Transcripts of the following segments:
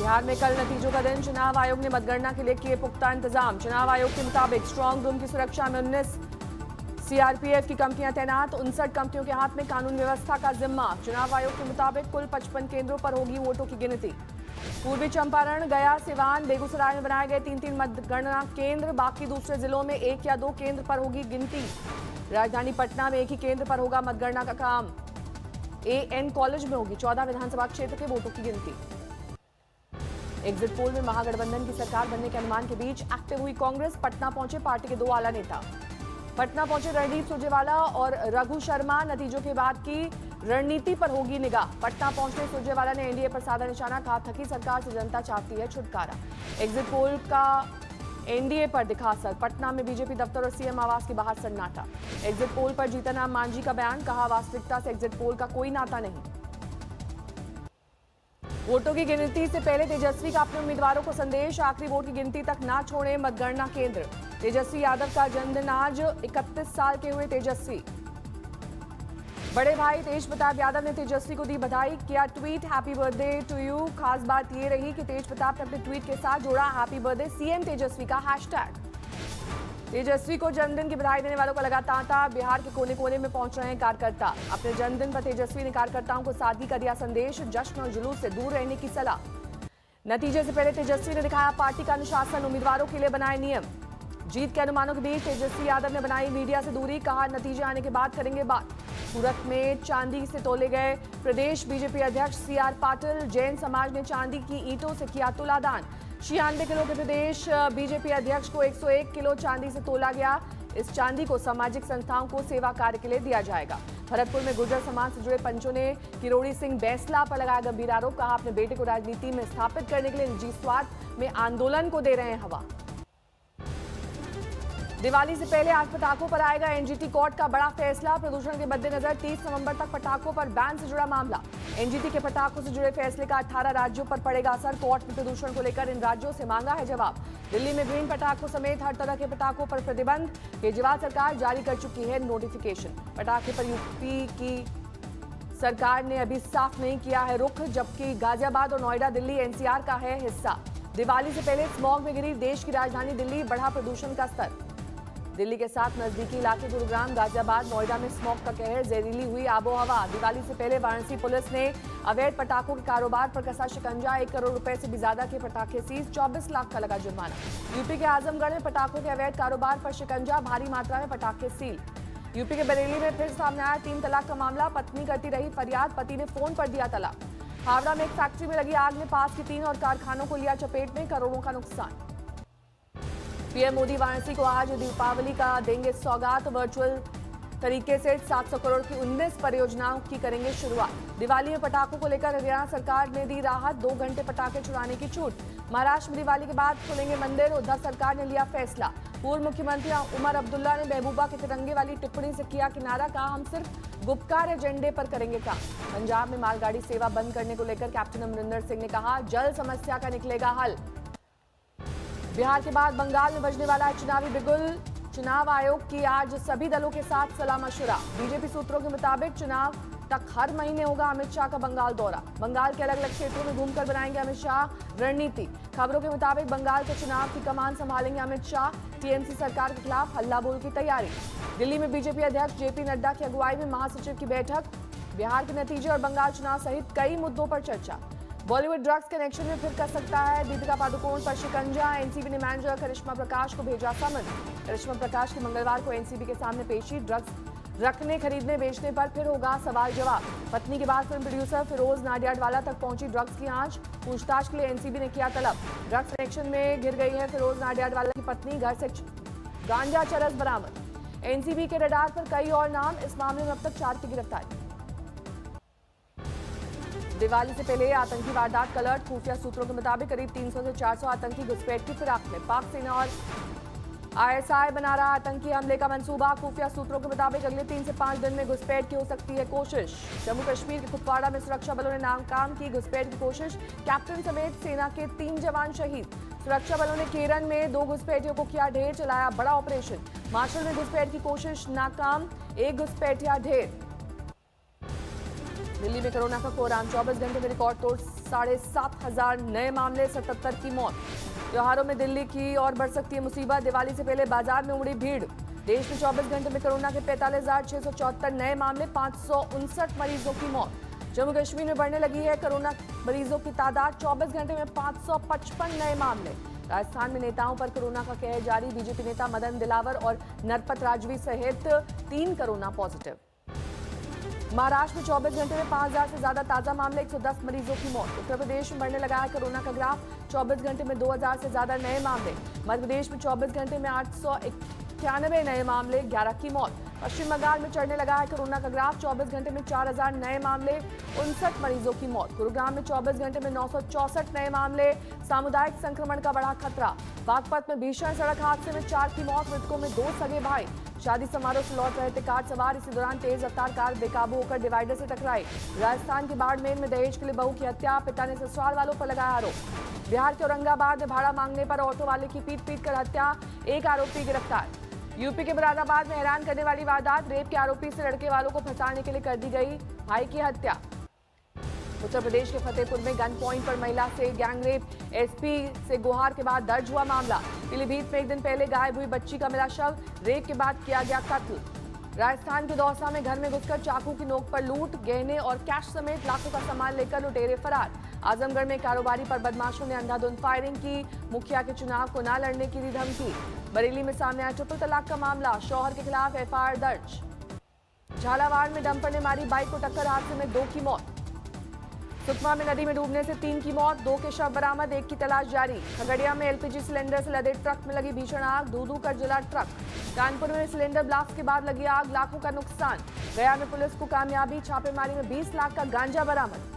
बिहार में कल नतीजों का दिन। चुनाव आयोग ने मतगणना के लिए किए पुख्ता इंतजाम। चुनाव आयोग के मुताबिक स्ट्रांग रूम की सुरक्षा में 19 सीआरपीएफ की कंपनियां तैनात। 59 कंपनियों के हाथ में कानून व्यवस्था का जिम्मा। चुनाव आयोग के मुताबिक कुल 55 केंद्रों पर होगी वोटों की गिनती। पूर्वी चंपारण, गया, सिवान, बेगूसराय में बनाए गए 3-3 मतगणना केंद्र। बाकी दूसरे जिलों में 1 या 2 केंद्र पर होगी गिनती। राजधानी पटना में एक ही केंद्र पर होगा मतगणना का काम। एएन कॉलेज में होगी 14 विधानसभा क्षेत्र के वोटों की गिनती। एग्जिट पोल में महागठबंधन की सरकार बनने के अनुमान के बीच एक्टिव हुई कांग्रेस। पटना पहुंचे पार्टी के 2 आला नेता। पटना पहुंचे रणदीप सुरजेवाला और रघु शर्मा। नतीजों के बाद की रणनीति पर होगी निगाह। पटना पहुंचने सुरजेवाला ने एनडीए पर साधा निशाना। कहा, थकी सरकार से जनता चाहती है छुटकारा। एग्जिट पोल का एनडीए पर दिखा असर। पटना में बीजेपी दफ्तर और सीएम आवास के बाहर सन्नाटा। एग्जिट पोल पर जीतनराम मांझी का बयान। कहा, वास्तविकता से एग्जिट पोल का कोई नाता नहीं। वोटों की गिनती से पहले तेजस्वी का अपने उम्मीदवारों को संदेश। आखिरी वोट की गिनती तक ना छोड़े मतगणना केंद्र। तेजस्वी यादव का जन्मदिन आज। 31 साल के हुए तेजस्वी। बड़े भाई तेज प्रताप यादव ने तेजस्वी को दी बधाई। किया tweet, happy birthday to you. खास बात ये रही कि तेज प्रताप ने अपने ट्वीट के साथ जोड़ा हैप्पी बर्थडे सीएम तेजस्वी का हैशटैग। तेजस्वी को जन्मदिन की बधाई देने वालों का लगा तांता। बिहार के कोने कोने में पहुंच रहे हैं कार्यकर्ता। अपने जन्मदिन पर तेजस्वी ने कार्यकर्ताओं को सादगी का दिया संदेश। जश्न और जुलूस से दूर रहने की सलाह। नतीजे से पहले तेजस्वी ने दिखाया पार्टी का अनुशासन। उम्मीदवारों के लिए बनाए नियम। जीत के अनुमानों के बीच तेजस्वी यादव ने बनाई मीडिया से दूरी। कहा, नतीजे आने के बाद करेंगे बात। सूरत में चांदी से तोले गए प्रदेश बीजेपी अध्यक्ष सीआर पाटिल। जैन समाज ने चांदी की ईंटों से किया तुलादान। 96 किलो के प्रदेश बीजेपी अध्यक्ष को 101 किलो चांदी से तोला गया। इस चांदी को सामाजिक संस्थाओं को सेवा कार्य के लिए दिया जाएगा। भरतपुर में गुर्जर समाज से जुड़े पंचों ने किरोड़ी सिंह बैंसला पर लगाया गंभीर आरोप। कहा, अपने बेटे को राजनीति में स्थापित करने के लिए निजी स्वार्थ में आंदोलन को दे रहे हैं हवा। दिवाली से पहले आज पटाखों पर आएगा एनजीटी कोर्ट का बड़ा फैसला। प्रदूषण के मद्देनजर 30 नवंबर तक पटाखों पर बैन से जुड़ा मामला। एनजीटी के पटाखों से जुड़े फैसले का 18 राज्यों पर पड़ेगा असर। कोर्ट ने प्रदूषण को लेकर इन राज्यों से मांगा है जवाब। दिल्ली में ग्रीन पटाखों समेत हर तरह के पटाखों पर प्रतिबंध। केजरीवाल सरकार जारी कर चुकी है नोटिफिकेशन। पटाखे पर यूपी की सरकार ने अभी साफ नहीं किया है रुख, जबकि गाजियाबाद और नोएडा दिल्ली एनसीआर का है हिस्सा। दिवाली से पहले स्मॉग में घिरी देश की राजधानी दिल्ली। बढ़ा प्रदूषण का स्तर। दिल्ली के साथ नजदीकी इलाके गुरुग्राम, गाजियाबाद, नोएडा में स्मॉग का कहर। जहरीली हुई आबोहवा। दिवाली से पहले वाराणसी पुलिस ने अवैध पटाखों के कारोबार पर कसा शिकंजा। 1 करोड़ रुपए से भी ज्यादा के पटाखे सीज। 24 लाख का लगा जुर्माना। यूपी के आजमगढ़ में पटाखों के अवैध कारोबार पर शिकंजा। भारी मात्रा में पटाखे सील। यूपी के बरेली में फिर सामने आया 3 तलाक का मामला। पत्नी करती रही फरियाद, पति ने फोन पर दिया तलाक। हावड़ा में एक फैक्ट्री में लगी आग ने पास की 3 और कारखानों को लिया चपेट में। करोड़ों का नुकसान। पीएम मोदी वाराणसी को आज दीपावली का देंगे सौगात। वर्चुअल तरीके से 700 करोड़ की 19 परियोजनाओं की करेंगे शुरुआत। दिवाली में पटाखों को लेकर हरियाणा सरकार ने दी राहत। 2 घंटे पटाखे छुड़ाने की छूट। महाराष्ट्र में दिवाली के बाद खुलेंगे मंदिर। उद्धव सरकार ने लिया फैसला। पूर्व मुख्यमंत्री उमर अब्दुल्ला ने महबूबा के तिरंगे वाली टिप्पणी से किया किनारा। कहा, हम सिर्फ गुपकार एजेंडे पर करेंगे काम। पंजाब में मालगाड़ी सेवा बंद करने को लेकर कैप्टन अमरिंदर सिंह ने कहा, जल्द समस्या का निकलेगा हल। बिहार के बाद बंगाल में बजने वाला है चुनावी बिगुल। चुनाव आयोग की आज सभी दलों के साथ सलाह मशुरा। बीजेपी सूत्रों के मुताबिक चुनाव तक हर महीने होगा अमित शाह का बंगाल दौरा। बंगाल के अलग अलग क्षेत्रों में घूमकर बनाएंगे अमित शाह रणनीति। खबरों के मुताबिक बंगाल के चुनाव की कमान संभालेंगे अमित शाह। टीएमसी सरकार के खिलाफ हल्ला बोल की तैयारी। दिल्ली में बीजेपी अध्यक्ष जेपी नड्डा की अगुवाई में महासचिव की बैठक। बिहार के नतीजे और बंगाल चुनाव सहित कई मुद्दों पर चर्चा। बॉलीवुड ड्रग्स कनेक्शन में फिर कर सकता है दीपिका पादुकोण पर शिकंजा। एनसीबी ने मैनेजर करिश्मा प्रकाश को भेजा समन। करिश्मा प्रकाश की मंगलवार को एनसीबी के सामने पेशी। ड्रग्स रखने, खरीदने, बेचने पर फिर होगा सवाल जवाब। पत्नी के बाद फिल्म प्रोड्यूसर फिरोज नाडियाडवाला तक पहुंची ड्रग्स की आंच। पूछताछ के लिए एनसीबी ने किया तलब। ड्रग्स कनेक्शन में घिर गई है फिरोज नाडियाडवाला की पत्नी। घर से गांजा चरस बरामद। एनसीबी के रडार पर कई और नाम। इस मामले में अब तक 4 की गिरफ्तारी। दिवाली से पहले आतंकी वारदात का अलर्ट। खुफिया सूत्रों के मुताबिक करीब 300 से 400 आतंकी घुसपैठ की फिराक में। पाक सेना और आईएसआई बना रहा आतंकी हमले का मंसूबा। खुफिया सूत्रों के मुताबिक अगले 3 से 5 दिन में घुसपैठ की हो सकती है कोशिश। जम्मू कश्मीर के कुपवाड़ा में सुरक्षा बलों ने नाकाम की घुसपैठ की कोशिश। कैप्टन समेत सेना के 3 जवान शहीद। सुरक्षा बलों ने केरन में 2 घुसपैठियों को किया ढेर। चलाया बड़ा ऑपरेशन। मार्शल में घुसपैठ की कोशिश नाकाम। 1 घुसपैठिया ढेर। दिल्ली में कोरोना का कोराम, 24 घंटे में रिकॉर्ड तोड़ 7,500 नए मामले, 77 की मौत। त्योहारों में दिल्ली की और बढ़ सकती है मुसीबत, दिवाली से पहले बाजार में उमड़ी भीड़। देश में 24 घंटे में कोरोना के 45,674 नए मामले, 559 मरीजों की मौत। जम्मू कश्मीर में बढ़ने लगी है कोरोना मरीजों की तादाद, 24 घंटे में 555 नए मामले। राजस्थान में नेताओं पर कोरोना का कहर जारी, बीजेपी नेता मदन दिलावर और नरपत राजवी सहित 3 कोरोना पॉजिटिव। महाराष्ट्र में 24 घंटे में 5,000 से ज्यादा ताजा मामले, 110 मरीजों की मौत। उत्तर प्रदेश में बढ़ने लगा है कोरोना का ग्राफ, 24 घंटे में 2,000 से ज्यादा नए मामले। मध्य प्रदेश में 24 घंटे में 891 नए मामले, 11 की मौत। पश्चिम बंगाल में चढ़ने लगा है कोरोना का ग्राफ, 24 घंटे में 4,000 नए मामले, 59 मरीजों की मौत। गुरुग्राम में 24 घंटे में 964 नए मामले, सामुदायिक संक्रमण का बड़ा खतरा। बागपत में भीषण सड़क हादसे में 4 की मौत, मृतकों में 2 सगे भाई। शादी समारोह से लौट रहे थे कार सवार, इसी दौरान तेज रफ्तार कार बेकाबू होकर डिवाइडर से टकराई। राजस्थान के बाड़मेर में दहेज के लिए बहू की हत्या, पिता ने ससुराल वालों पर लगाया आरोप। बिहार के औरंगाबाद में भाड़ा मांगने पर ऑटो वाले की पीट कर हत्या, 1 आरोपी गिरफ्तार। यूपी के मुरादाबाद में हैरान करने वाली वारदात, रेप के आरोपी से लड़के वालों को फंसाने के लिए कर दी गई भाई की हत्या। उत्तर प्रदेश के फतेहपुर में गन पॉइंट पर महिला से गैंगरेप, एसपी से गुहार के बाद दर्ज हुआ मामला। पीलीभीत में 1 दिन पहले गायब हुई बच्ची का मिला शव, रेप के बाद किया गया कत्ल। राजस्थान के दौसा में घर में घुसकर चाकू की नोक पर लूट, गहने और कैश समेत लाखों का सामान लेकर लुटेरे फरार। आजमगढ़ में कारोबारी पर बदमाशों ने अंधाधुंध फायरिंग की, मुखिया के चुनाव को न लड़ने की दी धमकी। बरेली में सामने आया ट्रिपल तलाक का मामला, शौहर के खिलाफ एफआईआर दर्ज। झालावाड़ में डंपर ने मारी बाइक को टक्कर, हादसे में 2 की मौत। सुकमा में नदी में डूबने से 3 की मौत, 2 के शव बरामद, 1 की तलाश जारी। खगड़िया में एलपीजी सिलेंडर से लदे ट्रक में लगी भीषण आग, धू कर जला ट्रक। कानपुर में सिलेंडर ब्लास्ट के बाद लगी आग, लाखों का नुकसान। गया में पुलिस को कामयाबी, छापेमारी में 20 लाख का गांजा बरामद।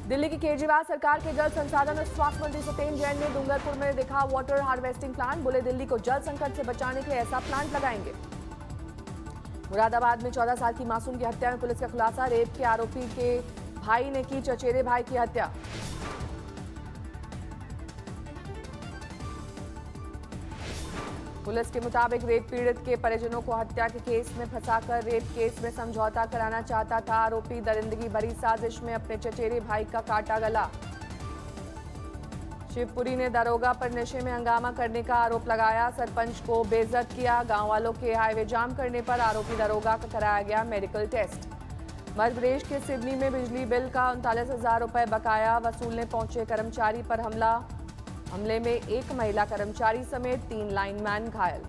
दिल्ली की केजरीवाल सरकार के जल संसाधन और स्वास्थ्य मंत्री सत्येंद्र जैन ने डूंगरपुर में देखा वाटर हार्वेस्टिंग प्लांट, बोले दिल्ली को जल संकट से बचाने के लिए ऐसा प्लांट लगाएंगे। मुरादाबाद में 14 साल की मासूम की हत्या में पुलिस का खुलासा, रेप के आरोपी के भाई ने की चचेरे भाई की हत्या। पुलिस के मुताबिक रेप पीड़ित के परिजनों को हत्या के केस में फंसाकर रेप केस में समझौता कराना चाहता था आरोपी। दरिंदगी भरी साजिश में अपने चचेरे भाई का काटा गला। शिवपुरी ने दरोगा पर नशे में हंगामा करने का आरोप लगाया, सरपंच को बेइज्जत किया। गांव वालों के हाईवे जाम करने पर आरोपी दरोगा का कराया गया मेडिकल टेस्ट। मध्य प्रदेश के सिडनी में बिजली बिल का 39,000 रुपए बकाया वसूलने पहुंचे कर्मचारी पर हमले में 1 महिला कर्मचारी समेत 3 लाइनमैन घायल।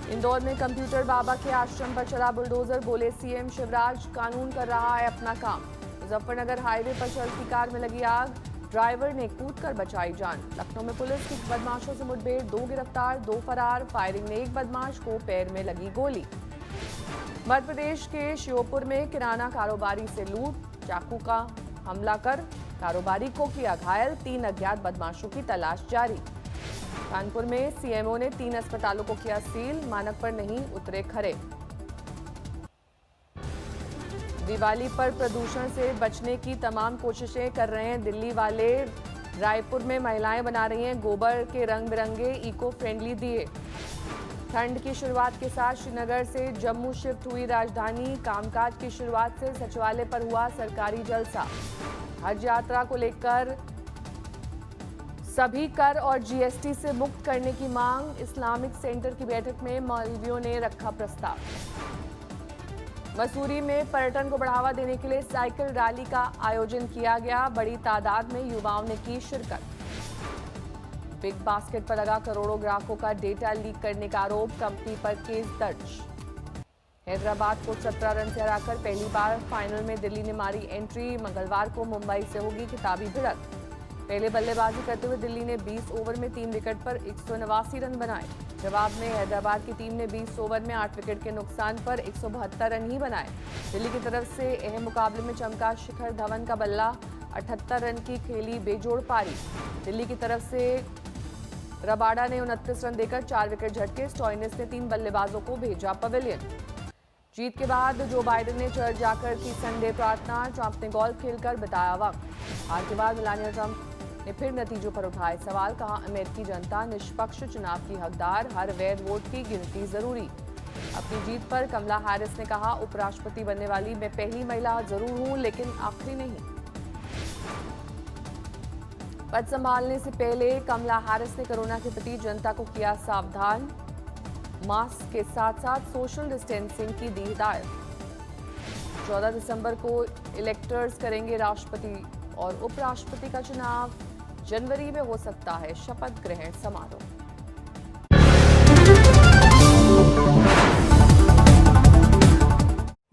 इंदौर में कंप्यूटर बाबा के आश्रम पर चला बुलडोजर, बोले सीएम शिवराज कानून कर रहा है अपना काम। मुजफ्फरनगर हाईवे पर चलती कार में लगी आग, ड्राइवर ने कूदकर बचाई जान। लखनऊ में पुलिस की बदमाशों से मुठभेड़, 2 गिरफ्तार 2 फरार, फायरिंग में 1 बदमाश को पैर में लगी गोली। मध्य प्रदेश के श्योपुर में किराना कारोबारी से लूट, चाकू का हमला कर कारोबारी को किया घायल, 3 अज्ञात बदमाशों की तलाश जारी। कानपुर में सीएमओ ने 3 अस्पतालों को किया सील, मानक पर नहीं उतरे खरे। दिवाली पर प्रदूषण से बचने की तमाम कोशिशें कर रहे हैं दिल्ली वाले। रायपुर में महिलाएं बना रही हैं गोबर के रंग बिरंगे इको फ्रेंडली दिए। ठंड की शुरुआत के साथ श्रीनगर से जम्मू शिफ्ट हुई राजधानी, कामकाज की शुरुआत से सचिवालय पर हुआ सरकारी जलसा। हज यात्रा को लेकर सभी कर और जीएसटी से मुक्त करने की मांग, इस्लामिक सेंटर की बैठक में मौलवियों ने रखा प्रस्ताव। मसूरी में पर्यटन को बढ़ावा देने के लिए साइकिल रैली का आयोजन किया गया, बड़ी तादाद में युवाओं ने की शिरकत। बिग बास्केट पर लगा करोड़ों ग्राहकों का डेटा लीक करने का आरोप, कंपनी पर केस दर्ज। हैदराबाद को 17 रन से हराकर पहली बार फाइनल में दिल्ली ने मारी एंट्री, मंगलवार को मुंबई से होगी खिताबी भिड़ंत। पहले बल्लेबाजी करते हुए दिल्ली ने 20 ओवर में 3 विकेट पर 189 रन बनाए। जवाब में हैदराबाद की टीम ने 20 ओवर में 8 विकेट के नुकसान पर 172 रन ही बनाए। दिल्ली की तरफ से अहम मुकाबले में चमका शिखर धवन का बल्ला, 78 रन की खेली बेजोड़ पारी। दिल्ली की तरफ से रबाडा ने 29 रन देकर 4 विकेट झटके, स्टॉइनिस ने 3 बल्लेबाजों को भेजा पवेलियन। जीत के बाद जो बाइडेन ने चर्च जाकर की संडे प्रार्थना, ट्रंप ने गोल्फ खेलकर बिताया वक्त। हार के बाद मेलानिया ट्रंप ने फिर नतीजों पर उठाए सवाल, कहा अमेरिकी जनता निष्पक्ष चुनाव की हकदार, हर वैध वोट की गिनती जरूरी। अपनी जीत पर कमला हैरिस ने कहा, उपराष्ट्रपति बनने वाली मैं पहली महिला जरूर हूं, लेकिन आखिरी नहीं। पद संभालने से पहले कमला हैरिस ने कोरोना के प्रति जनता को किया सावधान, मास्क के साथ साथ सोशल डिस्टेंसिंग की दी हिदायत। 14 दिसंबर को इलेक्टर्स करेंगे राष्ट्रपति और उपराष्ट्रपति का चुनाव। जनवरी में हो सकता है शपथ ग्रहण समारोह।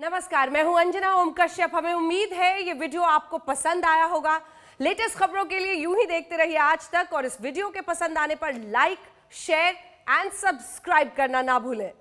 नमस्कार, मैं हूं अंजना ओम कश्यप। हमें उम्मीद है ये वीडियो आपको पसंद आया होगा। लेटेस्ट खबरों के लिए यूं ही देखते रहिए आज तक और इस वीडियो के पसंद आने पर लाइक, शेयर एंड सब्सक्राइब करना ना भूलें।